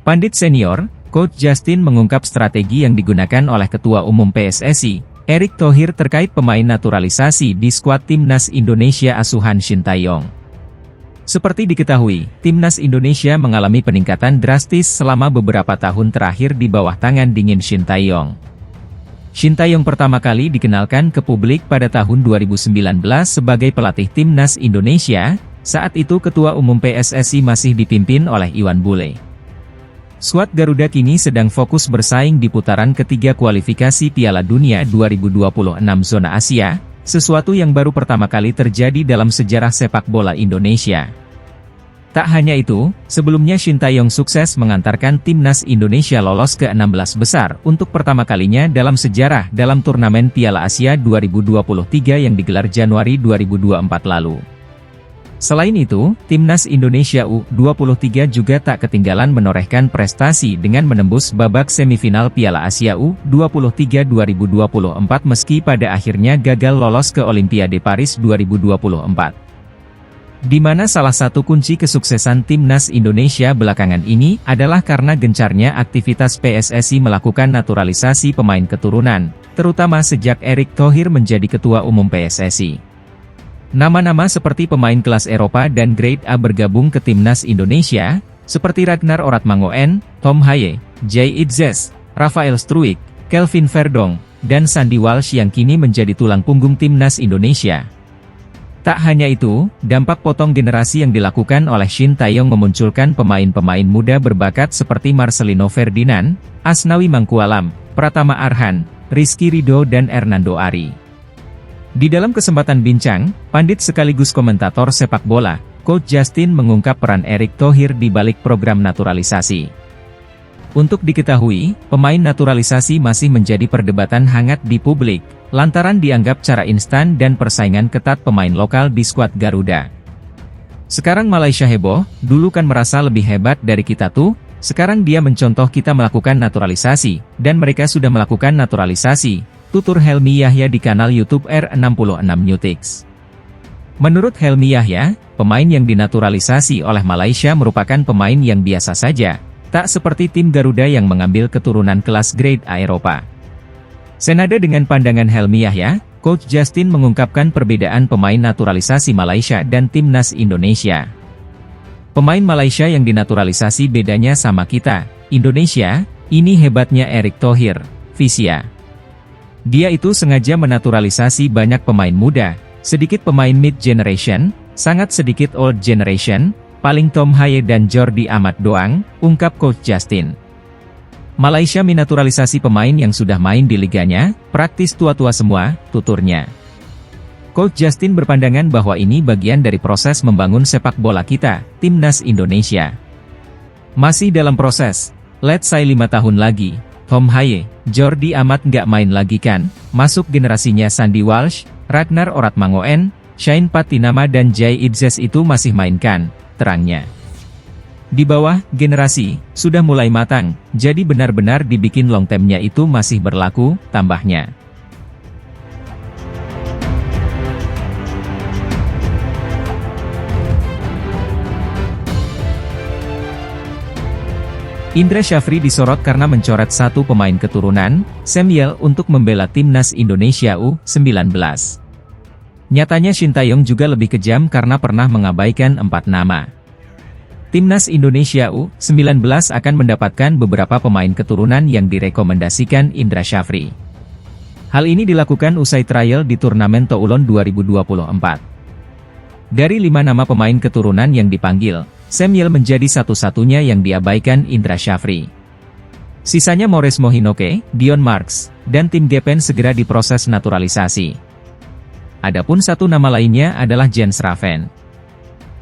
Pandit senior, Coach Justin mengungkap strategi yang digunakan oleh Ketua Umum PSSI, Erick Thohir terkait pemain naturalisasi di skuad Timnas Indonesia asuhan Shin Tae-yong. Seperti diketahui, Timnas Indonesia mengalami peningkatan drastis selama beberapa tahun terakhir di bawah tangan dingin Shin Tae-yong. Shin Tae-yong pertama kali dikenalkan ke publik pada tahun 2019 sebagai pelatih Timnas Indonesia, saat itu Ketua Umum PSSI masih dipimpin oleh Iwan Bule. Skuad Garuda kini sedang fokus bersaing di putaran ketiga kualifikasi Piala Dunia 2026 zona Asia, sesuatu yang baru pertama kali terjadi dalam sejarah sepak bola Indonesia. Tak hanya itu, sebelumnya Shin Tae-yong sukses mengantarkan Timnas Indonesia lolos ke 16 besar untuk pertama kalinya dalam sejarah dalam turnamen Piala Asia 2023 yang digelar Januari 2024 lalu. Selain itu, Timnas Indonesia U23 juga tak ketinggalan menorehkan prestasi dengan menembus babak semifinal Piala Asia U23 2024 meski pada akhirnya gagal lolos ke Olimpiade Paris 2024. Di mana salah satu kunci kesuksesan Timnas Indonesia belakangan ini adalah karena gencarnya aktivitas PSSI melakukan naturalisasi pemain keturunan, terutama sejak Erick Thohir menjadi Ketua Umum PSSI. Nama-nama seperti pemain kelas Eropa dan Grade A bergabung ke Timnas Indonesia, seperti Ragnar Oratmangoen, Tom Haye, Jay Itzes, Rafael Struijk, Kelvin Verdong, dan Sandy Walsh yang kini menjadi tulang punggung Timnas Indonesia. Tak hanya itu, dampak potong generasi yang dilakukan oleh Shin Tae-yong memunculkan pemain-pemain muda berbakat seperti Marcelino Ferdinand, Asnawi Mangkualam, Pratama Arhan, Rizky Ridho dan Hernando Ari. Di dalam kesempatan bincang, pandit sekaligus komentator sepak bola, Coach Justin mengungkap peran Erick Thohir di balik program naturalisasi. Untuk diketahui, pemain naturalisasi masih menjadi perdebatan hangat di publik, lantaran dianggap cara instan dan persaingan ketat pemain lokal di skuad Garuda. Sekarang Malaysia heboh, dulu kan merasa lebih hebat dari kita tuh, sekarang dia mencontoh kita melakukan naturalisasi, dan mereka sudah melakukan naturalisasi. Tutur Helmi Yahya di kanal YouTube R66 Newtics. Menurut Helmi Yahya, pemain yang dinaturalisasi oleh Malaysia merupakan pemain yang biasa saja, tak seperti tim Garuda yang mengambil keturunan kelas Grade A Eropa. Senada dengan pandangan Helmi Yahya, Coach Justin mengungkapkan perbedaan pemain naturalisasi Malaysia dan Timnas Indonesia. Pemain Malaysia yang dinaturalisasi bedanya sama kita, Indonesia, ini hebatnya Erick Thohir, Visia. Dia itu sengaja menaturalisasi banyak pemain muda, sedikit pemain mid-generation, sangat sedikit old generation, paling Tom Haye dan Jordi Amat doang, ungkap Coach Justin. Malaysia menaturalisasi pemain yang sudah main di liganya, praktis tua-tua semua, tuturnya. Coach Justin berpandangan bahwa ini bagian dari proses membangun sepak bola kita, Timnas Indonesia. Masih dalam proses, let's say 5 tahun lagi, Tom Haye, Jordi Amat nggak main lagi kan, masuk generasinya Sandy Walsh, Ragnar Oratmangoen, Shane Patinama dan Jay Itzes itu masih main kan, terangnya. Di bawah, generasi, sudah mulai matang, jadi benar-benar dibikin long term-nya itu masih berlaku, tambahnya. Indra Syafri disorot karena mencoret satu pemain keturunan, Samuel untuk membela Timnas Indonesia U19. Nyatanya Shin Tae-yong juga lebih kejam karena pernah mengabaikan 4 nama. Timnas Indonesia U19 akan mendapatkan beberapa pemain keturunan yang direkomendasikan Indra Syafri. Hal ini dilakukan usai trial di turnamen Toulon 2024. Dari 5 nama pemain keturunan yang dipanggil, Samuel menjadi satu-satunya yang diabaikan Indra Syafri. Sisanya Maurice Mohinoke, Dion Marks, dan tim Gepen segera diproses naturalisasi. Adapun satu nama lainnya adalah Jens Raven.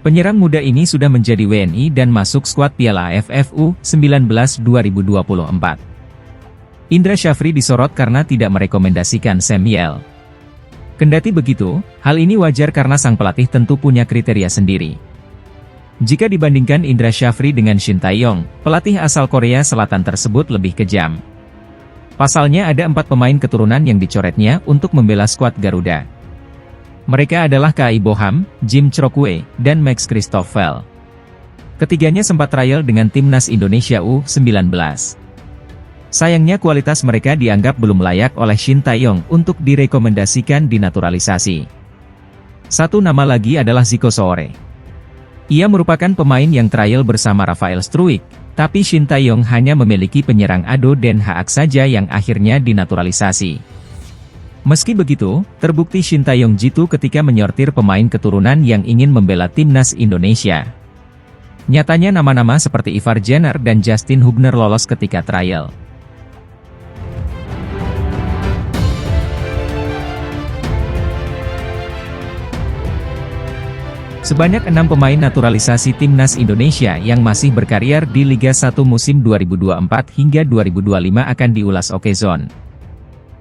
Penyerang muda ini sudah menjadi WNI dan masuk skuad Piala AFF U19 2024. Indra Syafri disorot karena tidak merekomendasikan Samuel. Kendati begitu, hal ini wajar karena sang pelatih tentu punya kriteria sendiri. Jika dibandingkan Indra Syafri dengan Shin Tae-yong, pelatih asal Korea Selatan tersebut lebih kejam. Pasalnya ada 4 pemain keturunan yang dicoretnya untuk membela skuad Garuda. Mereka adalah Kai Boham, Jim Crockway, dan Max Christoffel. Ketiganya sempat trial dengan timnas Indonesia U19. Sayangnya kualitas mereka dianggap belum layak oleh Shin Tae-yong untuk direkomendasikan dinaturalisasi. Satu nama lagi adalah Zico Soore. Ia merupakan pemain yang trial bersama Rafael Struijk, tapi Shin Tae-yong hanya memiliki penyerang Ado Den Haag saja yang akhirnya dinaturalisasi. Meski begitu, terbukti Shin Tae-yong jitu ketika menyortir pemain keturunan yang ingin membela timnas Indonesia. Nyatanya nama-nama seperti Ivar Jenner dan Justin Hubner lolos ketika trial. Sebanyak 6 pemain naturalisasi timnas Indonesia yang masih berkarir di Liga 1 musim 2024 hingga 2025 akan diulas Okezone.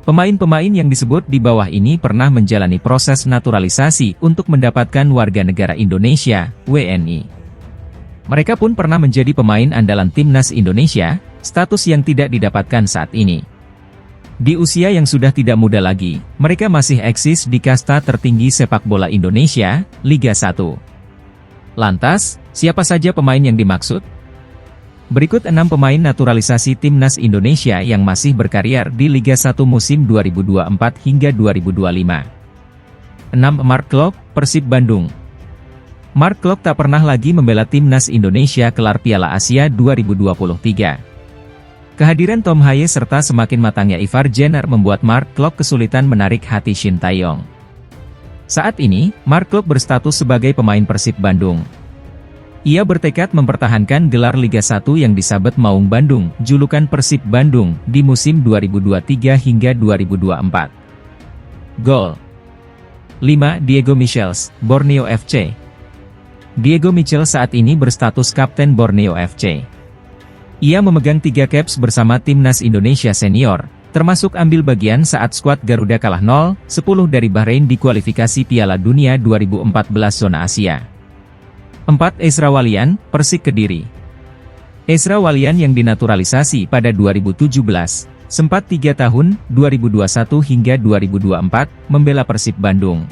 Pemain-pemain yang disebut di bawah ini pernah menjalani proses naturalisasi untuk mendapatkan warga negara Indonesia, WNI. Mereka pun pernah menjadi pemain andalan timnas Indonesia, status yang tidak didapatkan saat ini. Di usia yang sudah tidak muda lagi, mereka masih eksis di kasta tertinggi sepak bola Indonesia, Liga 1. Lantas, siapa saja pemain yang dimaksud? Berikut 6 pemain naturalisasi timnas Indonesia yang masih berkarir di Liga 1 musim 2024 hingga 2025. 6. Mark Klok, Persib Bandung. Mark Klok tak pernah lagi membela timnas Indonesia kelar Piala Asia 2023. Kehadiran Tom Haye serta semakin matangnya Ivar Jenner membuat Mark Klok kesulitan menarik hati Shin Tae-yong. Saat ini, Mark Klok berstatus sebagai pemain Persib Bandung. Ia bertekad mempertahankan gelar Liga 1 yang disabet Maung Bandung, julukan Persib Bandung, di musim 2023 hingga 2024. Gol 5. Diego Michels, Borneo FC. Diego Michels saat ini berstatus Kapten Borneo FC. Ia memegang 3 caps bersama timnas Indonesia senior, termasuk ambil bagian saat skuad Garuda kalah 0-10 dari Bahrain di kualifikasi Piala Dunia 2014 zona Asia. 4. Ezra Walian, Persik Kediri. Ezra Walian yang dinaturalisasi pada 2017, sempat 3 tahun, 2021 hingga 2024, membela Persib Bandung.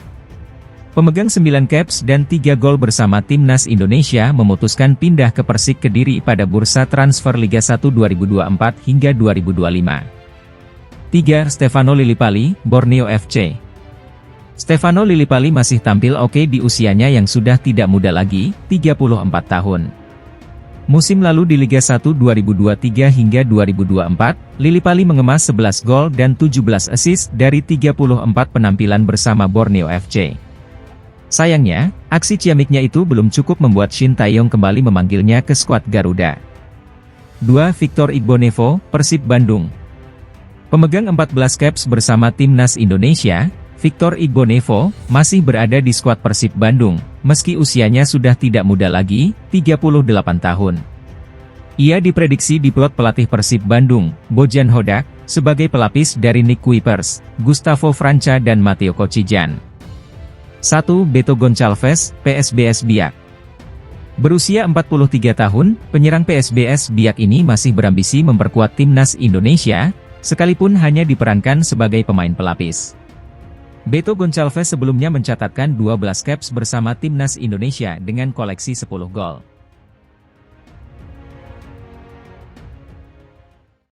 Pemegang 9 caps dan 3 gol bersama timnas Indonesia memutuskan pindah ke Persik Kediri pada bursa transfer Liga 1 2024 hingga 2025. 3. Stefano Lillipali, Borneo FC. Stefano Lillipali masih tampil oke di usianya yang sudah tidak muda lagi, 34 tahun. Musim lalu di Liga 1 2023 hingga 2024, Lillipali mengemas 11 gol dan 17 assist dari 34 penampilan bersama Borneo FC. Sayangnya, aksi ciamiknya itu belum cukup membuat Shin Tae-yong kembali memanggilnya ke skuad Garuda. 2. Victor Igbonevo, Persib Bandung. Pemegang 14 caps bersama timnas Indonesia, Victor Igbonevo masih berada di skuad Persib Bandung, meski usianya sudah tidak muda lagi, 38 tahun. Ia diprediksi diplot pelatih Persib Bandung, Bojan Hodak, sebagai pelapis dari Nick Kuipers, Gustavo Franca dan Matteo Kocijan. 1. Beto Goncalves, PSBS Biak. Berusia 43 tahun, penyerang PSBS Biak ini masih berambisi memperkuat timnas Indonesia, sekalipun hanya diperankan sebagai pemain pelapis. Beto Goncalves sebelumnya mencatatkan 12 caps bersama timnas Indonesia dengan koleksi 10 gol.